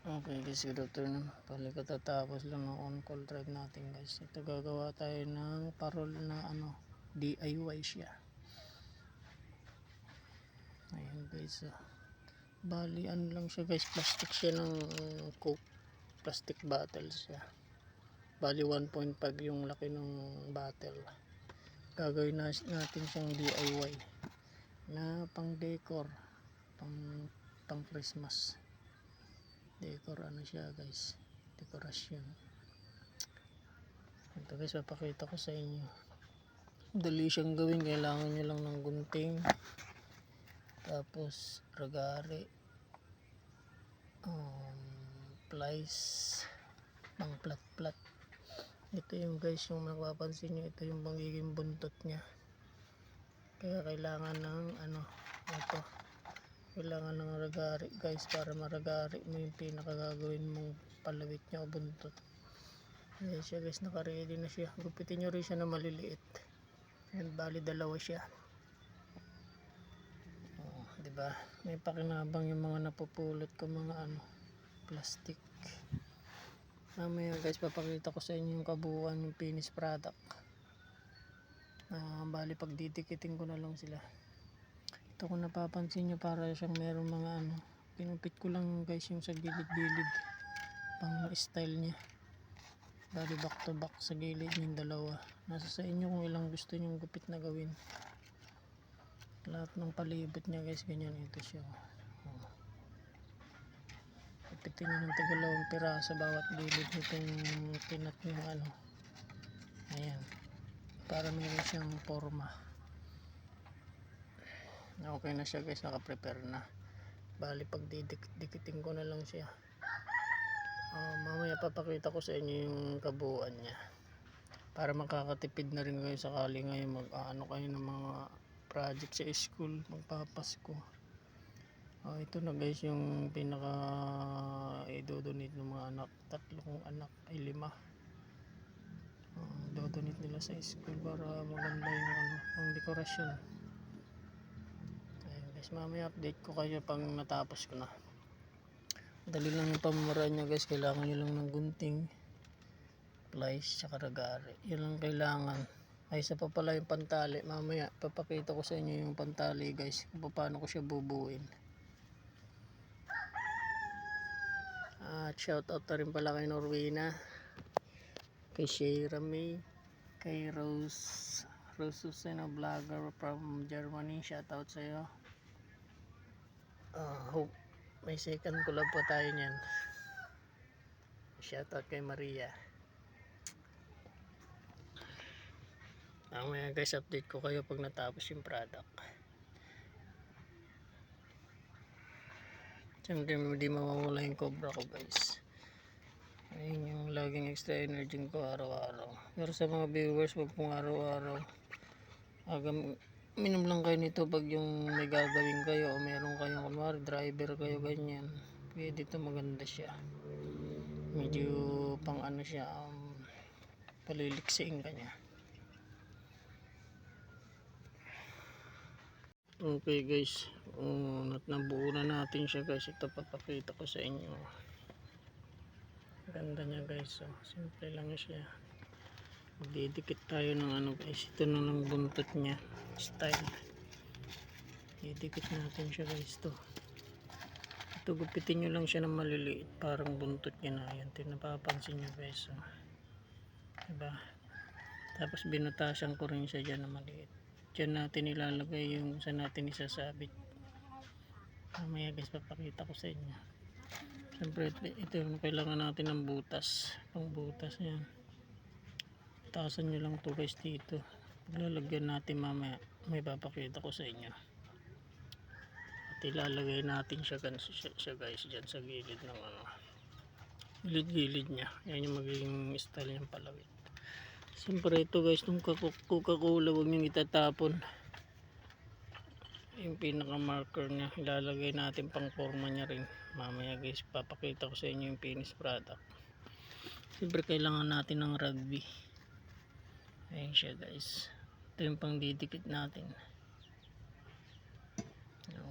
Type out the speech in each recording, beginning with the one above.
Okay guys, good afternoon. Bali katatapos lang ng on-call drive natin guys. Ito gagawa tayo ng parol na DIY siya. Ayan guys. Bali ano lang siya guys, plastic siya ng Coke. Plastic bottle siya. Bali 1.5 yung laki ng bottle. Gagawin natin siyang DIY na pang decor, pang Christmas. Decor ano siya guys, dekorasyon. Ito guys, papakita ko sa inyo. Dali siyang gawin, kailangan nyo lang ng gunting, tapos ragari, plies, pang plat. Ito yung guys, yung mapapansin nyo, ito yung magiging buntot nya. Kaya kailangan ng ito, kailangan ng ragari guys, para maragari mo yung pinakagagawin mong palawit nya o buntot. Ayan siya guys, naka-ready na siya. Gupitin nyo rin siya na maliliit. Ayan, bali dalawa siya. Diba? May pakinabang yung mga napupulot ko mga plastic. Mamaya guys, papakita ko sa inyo yung kabuuan yung finished product. Bali pagdidikitin ko na lang sila. Ito kung napapansin nyo, para siyang meron mga pinupit ko lang guys yung sa gilid-gilid pang style nya. Bali back to back sa gilid yung dalawa. Nasa sa inyo kung ilang gusto nyong gupit na gawin. Lahat ng palibot nya guys, ganyan ito siya. Gupitin nyo ng tagalawang piraso bawat gilid nitong pinat nyo ayan, para meron siyang forma. Okay na siya guys, naka-prepare na. Bali pag dikitin ko na lang siya. Mamaya papakita ko sa inyo yung kabuuan nya, para makakatipid na rin kayo sakali ngayon kayo ng mga project sa school, magpapasko. Ito na guys yung pinaka i-donate ng mga anak, 3 kong anak ay 5. Do-donate nila sa school para maganda yung pang dekorasyon. Ayun guys, mamaya update ko kayo pag natapos ko na. Dali lang yung pamamaraan nya guys, kailangan nyo lang ng gunting, plies, tsaka ragari. Yun lang kailangan. Ay isa pa pala yung pantali, mamaya papakita ko sa inyo yung pantali guys, kung paano ko siya bubuin. At shout out na rin pala kay Norwina, kay Shira May, kay Rose Suseno vlogger from Germany. Shout out sa iyo. Hope may second collab pa tayo niyan. Shout out kay Maria. Mamaya guys, update ko kayo pag natapos yung product. Siyempre hindi mawawala yung cobra ko guys. Ayun yung laging extra energy ko araw-araw. Pero sa mga viewers, wag pong araw-araw. Minom lang kayo nito pag yung may gagawin kayo o meron kayong kunwari driver kayo ganyan. Pwede ito, maganda siya. Medyo pang siya, paliliksiin ka niya. Okay guys, nabuo na natin siya guys. Ito papakita ko sa inyo. Ganda niya guys. Simple lang siya. Magdidikit tayo ng guys. Ito na ng buntot niya style. Didikit natin siya guys. Ito gupitin nyo lang siya ng maliliit, parang buntot niya na. Ayan, napapansin nyo guys. Diba? Tapos binutasan ko rin siya dyan na maliit. Dyan natin ilalagay yung saan natin isasabit. Mamaya guys, papakita ko sa inyo. Siyempre ito yung kailangan natin ng butas, pang butas yan. Taasan nyo lang to guys dito. Lalagyan natin mamaya, may papakita ko sa inyo. At ilalagay natin siya guys dyan sa gilid ng gilid nya. Yan yung magiging style ng palawit. Siyempre ito guys, itong Coca-Cola huwag nyo itatapon. Yung pinaka marker nya ilalagay natin pang forma nya rin. Mamaya guys, papakita ko sa inyo yung finished product. Siyempre kailangan natin ng rugby. Ayan siya guys, ito yung pang didikit natin.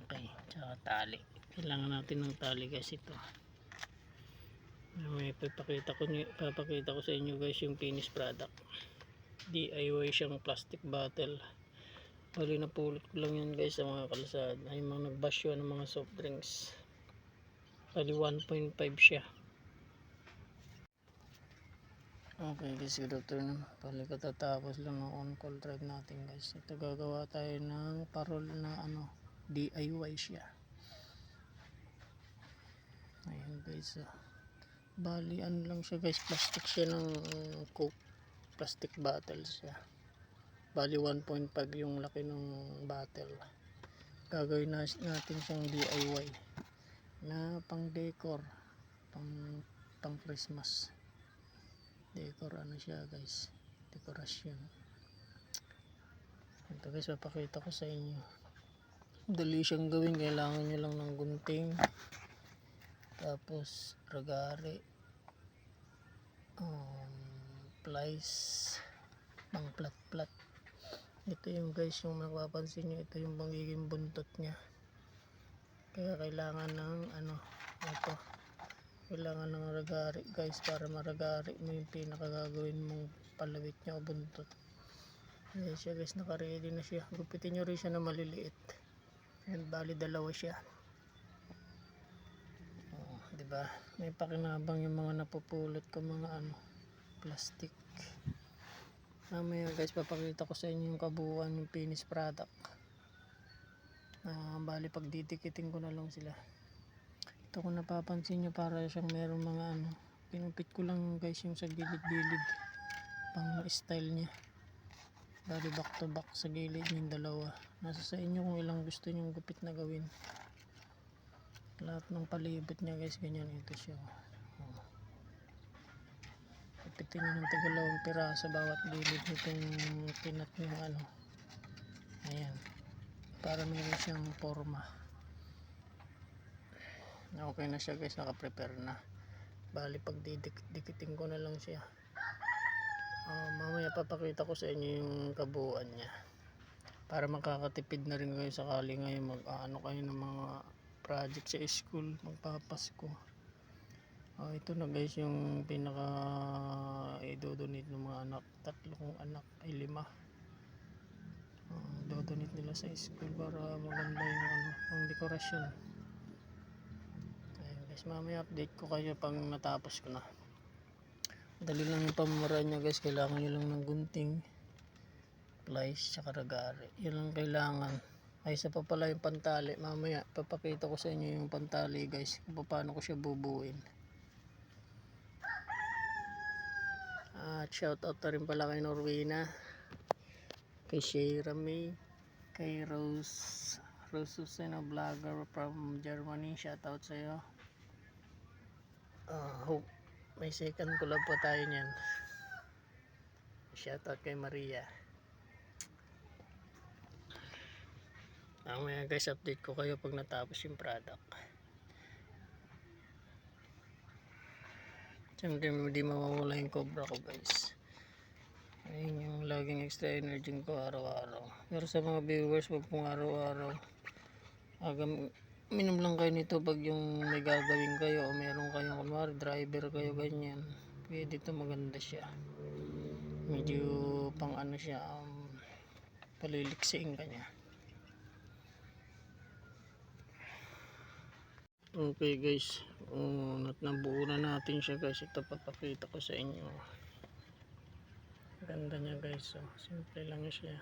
Okay, tsaka tali, kailangan natin ng tali guys. Ito May papakita ko sa inyo guys yung finished product. DIY siyang plastic bottle. Bali napulot ko lang yan guys sa mga kalsada. Ay mga nagbasyo ng mga soft drinks. Bali 1.5 siya. Okay guys, good afternoon. Bali katatapos lang ng on call drive natin guys. Ito gagawa tayo ng parol na DIY siya. Ayan guys. Bali lang siya guys, plastic siya ng Coke. Plastic bottle siya. Bali 1.5 yung laki ng bottle. Gagawin natin siyang DIY na pang decor, pang Christmas decor siya guys, dekorasyon. Ito guys, papakita ko sa inyo. Dali siyang gawin, kailangan nyo lang ng gunting, tapos ragari, plies, pang plat. Ito yung guys, yung mapapansin nyo, ito yung magiging buntot nya. Kaya kailangan ng ito, kailangan ng ragari guys, para maragari mo yung pinakagagawin mong palawit nya o buntot. Ayan siya guys, naka-ready na siya. Gupitin nyo rin siya na maliliit. Ayan, bali dalawa siya. Diba? May pakinabang yung mga napupulot ko mga plastic. Mamaya guys, papakita ko sa inyo yung kabuuan yung finished product. Bali pag didikitin ko na lang sila. Ito kung napapansin nyo, para siyang meron mga pinupit ko lang guys yung sa gilid-gilid pang style nya. Bali back to back sa gilid yung dalawa. Nasa sa inyo kung ilang gusto nyong gupit na gawin. Lahat ng palibot nya guys, ganyan ito siya. Gupitin nyo ng tagalawang piraso bawat gilid nitong pinat nyo ayan, para meron siyang forma. Okay na siya guys, naka-prepare na. Bali pag dikitin ko na lang siya. Mamaya papakita ko sa inyo yung kabuuan niya, para makakatipid na rin kayo sakali ngayon kayo ng mga project sa school, magpapasko. Ito na guys yung pinaka i-donate ng mga anak, 3 kong anak ay 5. Do-donate nila sa school para maganda yung ang dekorasyon. Ayan guys, mamaya update ko kayo pag natapos ko na. Dali lang yung pamamaraan niya guys, kailangan nyo lang ng gunting, plies, tsaka ragari. Yun lang kailangan. Ay isa pa pala yung pantali, mamaya papakita ko sa inyo yung pantali guys, kung paano ko siya bubuin. At shout out na rin pala kay Norwina, kay Shira May, kay Rose Susena vlogger from Germany. Shout out sa iyo. Hope may second collab po tayo niyan. Shout out kay Maria. Mamaya guys, update ko kayo pag natapos yung product. Siyempre hindi mawawala yung cobra ko guys. Ayun yung laging extra energy ko araw-araw. Pero sa mga viewers, wag pong araw-araw. Minom lang kayo nito pag yung may gagawin kayo o meron kayong kunwari driver kayo ganyan. Pwede ito, maganda siya. Medyo pang siya, paliliksiin ka niya. Okay guys, nabuo na natin siya guys. Ito papakita ko sa inyo. Ganda niya guys. Simple lang siya.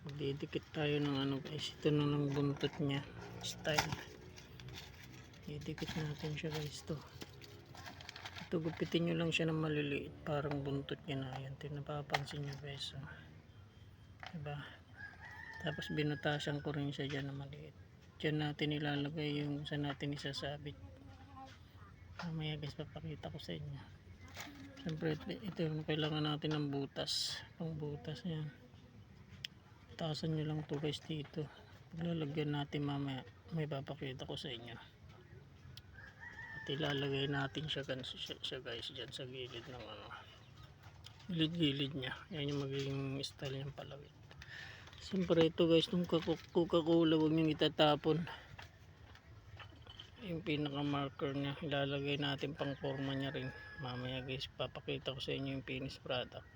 Magdidikit tayo ng guys. Ito na ng buntot niya style. Didikit natin siya guys. Ito gupitin nyo lang siya ng maliliit, parang buntot niya na. Ayan, napapansin nyo guys. Diba? Tapos binutasan ko rin siya dyan na maliit. Dyan natin ilalagay yung saan natin isasabit. Mamaya guys, papakita ko sa inyo. Siyempre ito yung kailangan natin ng butas, pang butas. Yan, taasan nyo lang to guys dito. Lalagyan natin mamaya, may papakita ko sa inyo. At ilalagay natin siya guys dyan sa gilid ng gilid nya. Yan yung magiging style ng palawit. Siyempre ito guys, nung Coca-Cola huwag nyo itatapon. yung pinaka marker niya, ilalagay natin pang forma niya rin mamaya guys. Papakita ko sa inyo yung finished product.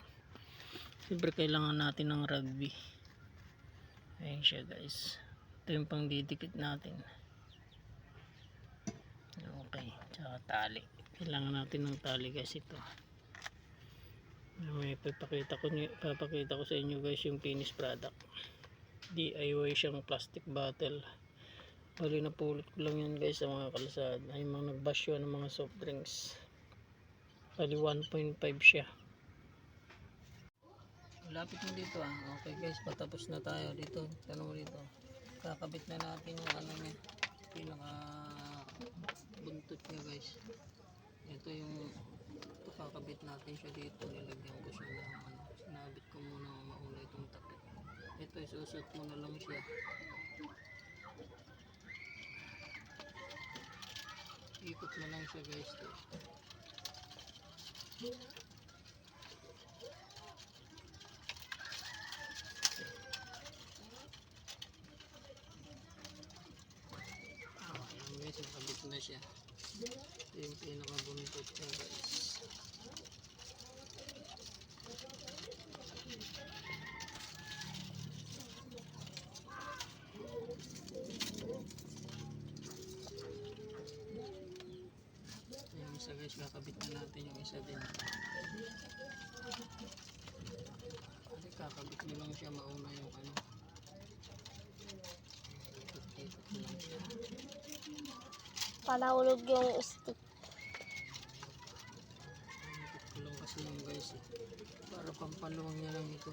Siyempre kailangan natin ng rugby. Ayan siya guys, ito yung pang didikit natin. Okay, tsaka tali, kailangan natin ng tali guys. Ito may papakita ko sa inyo guys yung finished product. DIY siyang plastic bottle. Bali napulot ko lang yan guys sa mga kalsada, ay mga nagbasyo ng mga soft drinks. Bali 1.5 siya. Lapit mo dito ah. Okay guys, patapos na tayo dito. Tanong mo dito, kakabit na natin yung ano niya, pinaka buntot niya guys. Ito yung kakabit natin siya dito. Nilagyan ko siya ng ano, sinabit ko muna mauna itong takip. Ito isusot mo na lang siya, ikot mo lang siya guys to. Ayan guys, nakabit na siya. Ito yung pinakabuntot niya guys. Yung isa guys, kakabit na natin yung isa din. Kasi kakabit nyo lang siya mauna yung ano, ikot mo lang siya. Panahulog yung stick. Ikot ko lang kasi yung guys eh, para pampaluwang niya lang ito.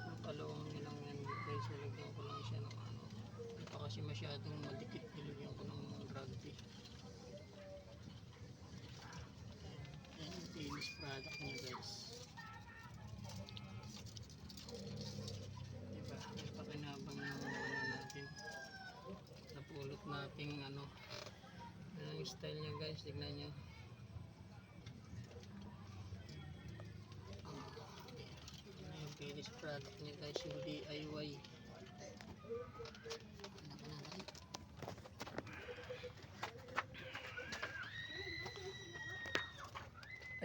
Pampaluwang niya lang yan guys. Nilagyan ko lang siya ng ano, ito kasi masyadong madikit, nilagyan ko ng rugby. Yan yung finished product niya guys. Diba, may pakinabang yung ano natin, napulot nating ano. Yan yung style niya guys, tignan nyo. Yan yung finished product niya guys, yung DIY.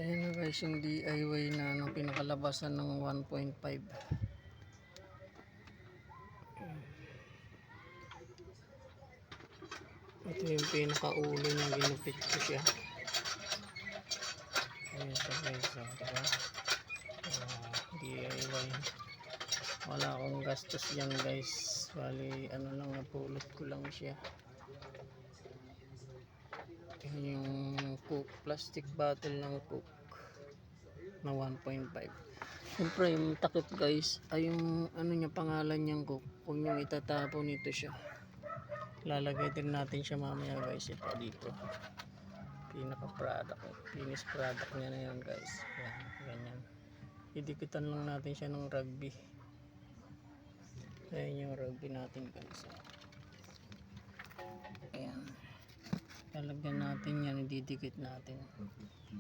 Ayan na guys yung DIY na ano, pinakalabasan ng 1.5. Ito yung pinakaulo niya, ginupit ko siya. Ayan siya guys, diba? DIY, wala akong gastos yan guys. Bali ano lang, napulot ko lang siya. Yung Coke, plastic bottle ng Coke na 1.5. Siyempre yung takip guys, ay yung ano niya, pangalan niyang Coke, huwag niyong itatapon, ito siya. Lalagay din natin siya mamaya guys. Ito dito, pinaka product, finished product niya na yun guys. Yan, ganyan. Didikitan lang natin siya ng rugby. Ayan yung rugby natin guys. Ayan, lalagyan natin yan, didikit natin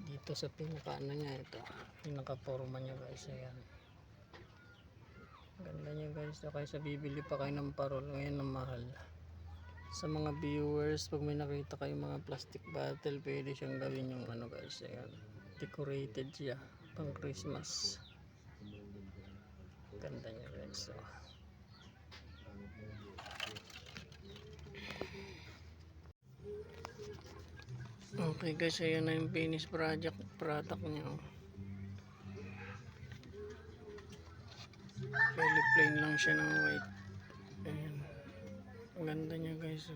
dito sa pinaka ano niya, ito pinaka forma niya guys. Ayan, ganda niya guys. Okay, sa bibili pa kayo ng parol ngayon ng mahal. Sa mga viewers, pag may nakita kayo mga plastic bottle, pwede siyang gawin yung ano guys. Ayan, decorated siya pang Christmas. Ganda niya guys. So, okay guys, ayan na yung finished product niya. Fairly plain lang siya ng white. Ayan, ang ganda niya guys. So,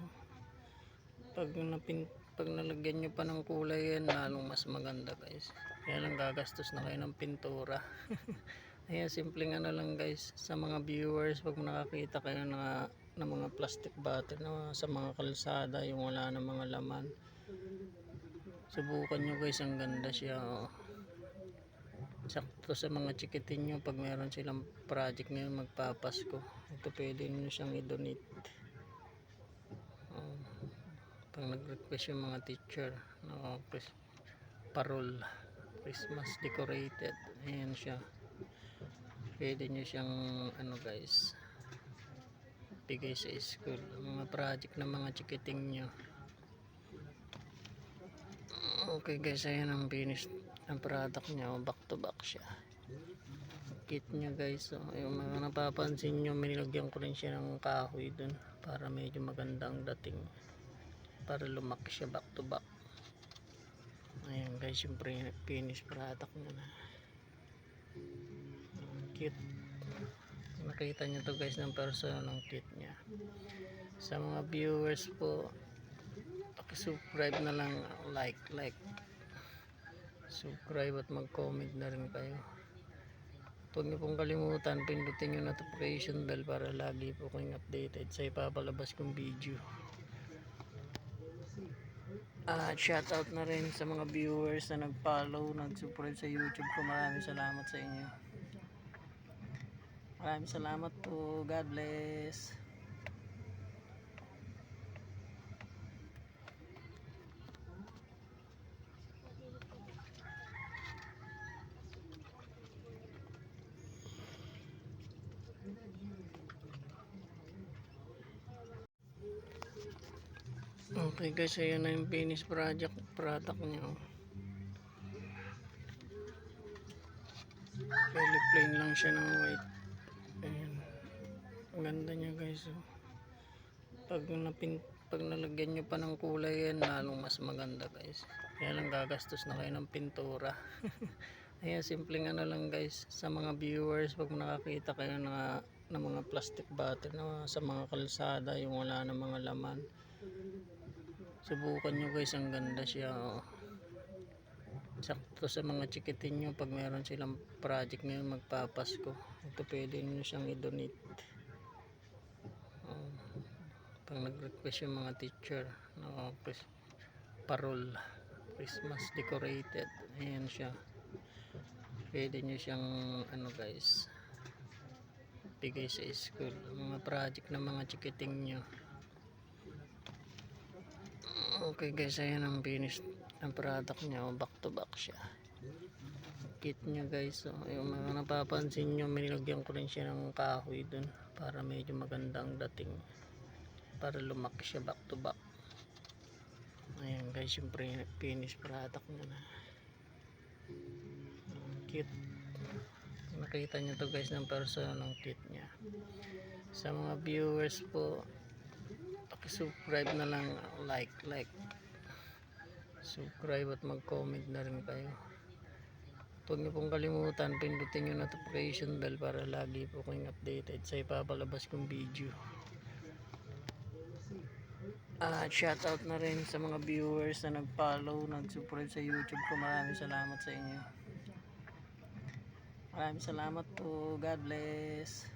pag nalagyan nyo pa ng kulay yan, lalong mas maganda guys. Kaya lang gagastos na kayo ng pintura. Ayan, simpleng ano lang guys. Sa mga viewers, pag nakakita kayo na mga plastic bottle na sa mga kalsada, yung wala na mga laman, subukan nyo guys, ang ganda siya. Oh, sakto sa mga chikitin nyo pag meron silang project ngayon magpapasko. Ito pwede nyo siyang i-donate. Pag nag-request yung mga teacher, parol, Christmas decorated. Ayan siya. Pwede nyo siyang ano guys, bigay sa school. Mga project ng mga chikiting nyo. Okay guys, ayan ang finish ang product niya. Back to back siya. Kit niya guys. So, yung mga napapansin nyo, minilagyan ko rin siya ng kahoy dun para medyo magandang dating. Para lumaki siya back to back. Ayan guys, yung finish product niya na. Cute. Nakita nyo to guys ng personal ng kit niya. Sa mga viewers po, subscribe na lang, like subscribe at mag comment na rin kayo. Huwag niyo pong kalimutan pindutin yung notification bell para lagi po kayong updated sa ipapalabas kong video. At shoutout na rin sa mga viewers na nag-follow, nag-subscribe sa YouTube ko. Maraming salamat sa inyo. Maraming salamat po. God bless. Okay guys, ayan na yung finished product niya. Fairly plain lang siya ng white. Ayan. Ang ganda niya guys. Pag nalagyan nyo pa ng kulay yan, lalong mas maganda guys. Kaya lang gagastos na kayo ng pintura. Ayan, simpleng ano lang guys. Sa mga viewers, pag nakakita kayo ng mga plastic bottle na sa mga kalsada, yung wala na mga laman, subukan nyo guys, ang ganda siya. Sakto sa mga chikitin nyo pag meron silang project ngayon magpapasko. Ito pwede nyo siyang i-donate. Pag nag-request yung mga teacher na parol, Christmas decorated. Ayan siya. Pwede nyo siyang ano guys, bigay sa school. Mga project ng mga chikiting nyo. Okay guys, ayan ang finish ang product niya. Back to back siya. Kit niya guys. So, yung mga napapansin nyo, minilagyan ko rin siya ng kahoy dun para medyo magandang dating. Para lumaki siya back to back. Ayan guys, yung finish product niya na. Cute. Nakita nyo to guys ng personal ng kit niya. Sa mga viewers po, subscribe na lang, like subscribe at mag comment na rin kayo. Huwag niyo pong kalimutan pindutin yung notification bell para lagi po kayong updated sa ipapalabas kong video. At shoutout na rin sa mga viewers na nag-follow, nag-subscribe sa YouTube ko. Maraming salamat sa inyo. Maraming salamat po. God bless.